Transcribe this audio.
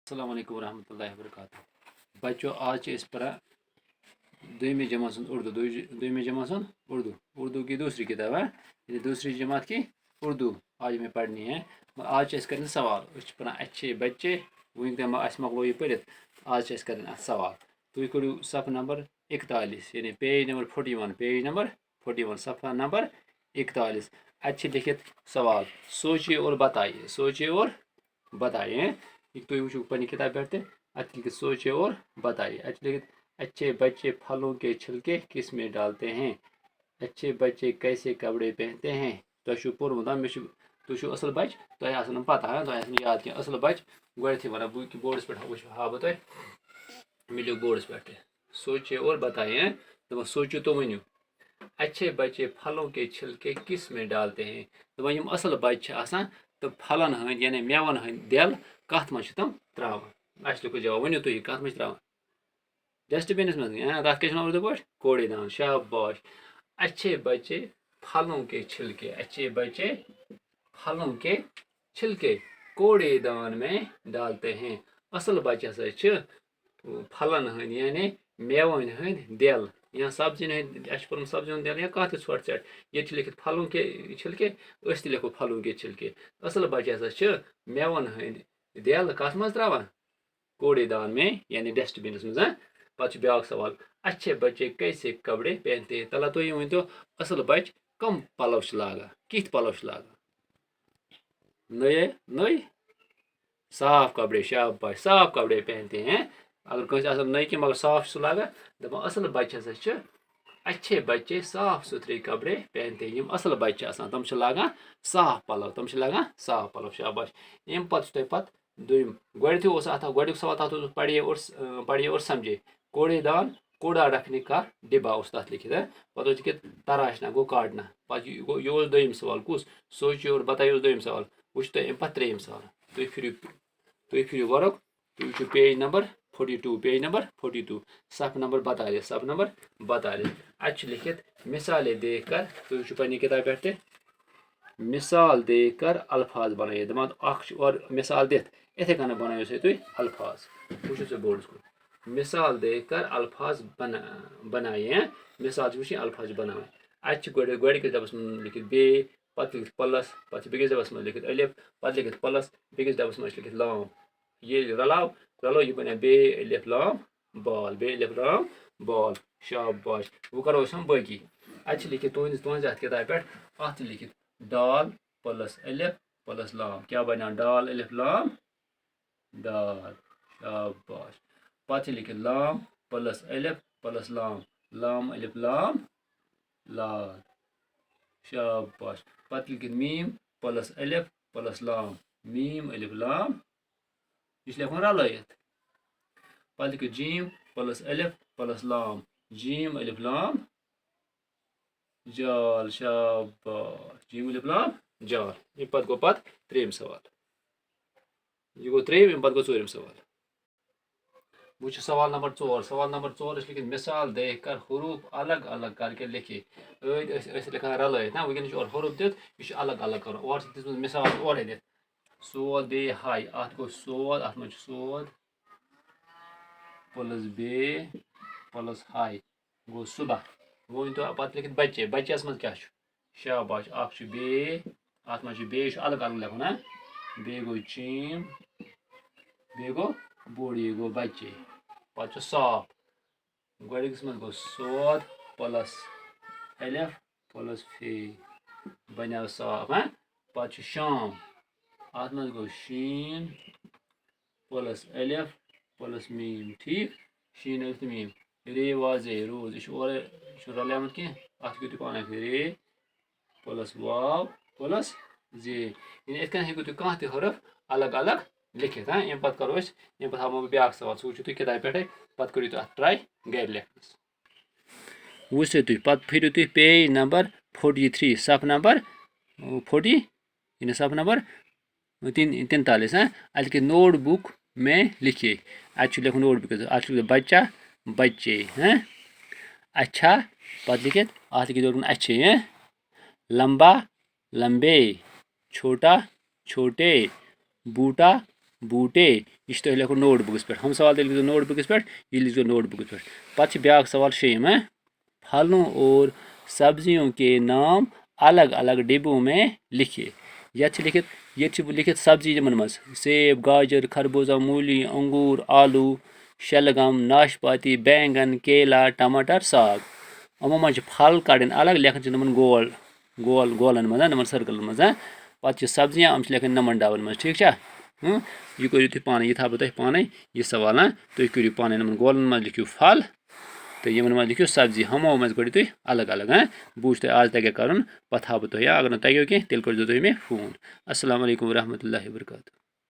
अस्सलाम वालेकुम रहमतुल्लाहि व बरकातुहू। बच्चों आज इस पर दुईमी जमात उर्दू दुईमी जमात उर्दू उर्दू की दूसरी किताब है। ये दूसरी जमात की उर्दू आज में पढ़नी है। आज कर सवाल पर अच्छे बच्चे वह मकलो यह पढ़ आज कर सवाल। तुम करो सफ़ नंबर 41 यानी पेज नंबर 41 सफ़ा नंबर 41 अच्छे लिखित सवाल सोचिए और बताइए। तुम वो पढ़नी किताब बैठते अच्छे लिखित सोचिए और बताइए। अच्छे लिखित अच्छे बच्चे फलों के छिलके किस में डालते हैं। अच्छे बच्चे कैसे कपड़े पहनते हैं। तुम पोर्मुत तुम असल बच तुम पता है तुम याद कह असल बच गथी वन बह बोर्डस पे हा बह तुम मिलो बोर्डस पे सोचिए और बताइए। तो सोचो तो वनु अच्छे बच्चे फलों के छिलके किस में डालते हैं। तो यम असल बच्चे तो फलन हंद यानी मेवन हंद दिल कत मज तम त्रावान। लिखो जवाब वनु तुम कत मज त्रावान डस्टबिन मज तथ क्या उर्दू पे कूड़ेदान। शाबाश। अच्छे बच्चे फलों के छिलके अच्छे बच्चे फलों के छिलके कूड़ेदान में डालते हैं। असल बच्चे हसा फलन हंद यानी मेवन हंद दिल या सब्जी सब्जी हंद दिल या कत छोट चट ये लिखित फलों के छिलके लिखो फलों के छिलके। असल बच्चे हसा मेवन हंद दिल कत मज त्रावान कूड़ेदान में यानी डस्टबिन मज। पा ब्या सवाल अच्छे बच्चे कैसे कपड़े पहनते हैं। तला तुम वन तो असल बच कम पलव लागा कित पलव लागा नए नए साफ कपड़े। शाबाश साफ कपड़े पहनते हैं। अगर कह नई कि मगर साफ लागा दपा असल बच्चे हसा अच्छे बच्चे साफ सुथरे कपड़े पहनते हैं। असल बच्चे तम लागान साफ पलव साफ पलव। शाबाश। अम पे दुम गुक सवाल पढ़िए और समझे। कूड़ेदान कूड़ा रखने का डिब्बा तथ लिखित है। पे लिखित तराशना गो काटना। यह दुम सवाल कुस सोचिए और बताइए दुम सवाल वो पे त्रेम सवाल तुम फिर वर्क तुम पेज नंबर 42 सफ़ नंबर 42 अच्छे लिखित मिसालें देखकर तुम पढ़नी किताब पे मिसाल देकर अल्फाज बनाइए दपान और मिसाल दिख इथे कन बनायो से तुम अल्फाज वो बोर्ड को मिसाल देकर अल्फाज बनाइए। मिसाल वो अल्फाज बनाए अच्छे डबस में लिखित बे पे लिखित प्लस पे बेस डबस में लिखित अलिफ पे लिखित प्लस बेस डबस में लिखित लाम ये रलो यह बन बे अलिफ लाम बॉल। शाबाश। वो करो हम बाकी अच्छे लिखित तुज अथ किताब पे अत लिखित डाल प्लस अलिफ प्लस लाम क्या बना डाल अलिफ लाम डाल। शाबाश। पे लिखित लाम प्लस अलिफ प्लस लाम अलिफ लाम लाल। शाबाश। पे लिखित मीम प्लस अलिफ प्लस लाम मीम अलिफ लाम यह लिखन रलत। पे लिखित जीम प्लस अलिफ प्लस लाम जीम अलिफ लाम जाल। शाबाश। जीम अलिफ लाम जाल। अम पे गो त्रेम सवाल यह गो त्रेम अम पे गो चूरम सवाल। वो सवाल नंबर 4 लिखित मिसाल देखकर हरूफ अलग अलग करके लिखिए। लिखान रलत ना वह और हरूफ दिख यह अलग अलग कर और मिसाल और दिख सोद बे हाय अत गो सोद अत मज सोद प्लस बे प्लस हाय गो सुबह। वो तो पे लिखित बच्चे बच्चेस मज क्या शाबाश अख बे अत मज बे अलग अलग लिखुन ना बे गो चीम बे गो बोड़ यह गो बच्चे पे साफ गुड़िकस मज गो सोद प्लस अलिफ प्लस फे बनो साफ पे शाम अत मज गो शीन प्लस अलिफ प्लस मीम ठीक शीन अलिफ मीम रे वाजे रोज यह रलियामत कह अत तुम पान रे प्लस वाव प्लस जे इत हेकू तुम कह हरफ अलग अलग लिखित। अम पे करो अम पे हाव ब्या सवाल सह वो तुम किताब पे पे करो तुम अत ट्राई गर लिखनस। वो तुम फिर तुम पेज नंबर 43 सफ़ नंबर 40 यानी सफ़ नंबर 43 अल नोटबुक में लिखिए। अच्छे लिखो नोटबुक अत बच्चा बच्चे अच्छा पे लिखित अत लिखित अच्छे लंबा लंबे छोटा छोटे बूटा बूटे यह तुम लिखो नोट बुकस पे हम सवाल लिखो नोट बुकस पे यह लिखो नोट बुकस पे पत् ब्या सवाल 6 फलों और सब्जियों के नाम अलग अलग डिब्बों में लिखिए यह लिखित सब्जी मज सेब गाजर खरबूजा मूली अंगूर आलू शलगम नाशपाती बैंगन केला टमाटर साग यमो मज फल कड़न अलग लेखन नमन गोल गोल गोलन मज नमन सर्कल मज पे सब्जियां हम लेखन नमन डबन मज ठीक यह करो तुम पाने यह थो तुम पाने यह सवाल तुम करो पाने नमन गोलन मज लिखियो फल तो यमन मज लिखियो सब्जी हमो मज करो तुम अलग अलग बूझ तुम आज तक कर पे हा तुम अगर न तगो कह तेल कर तुम मे फोन अस्सलाम वालेकुम रहमतुल्लाहि व बरकातुहू।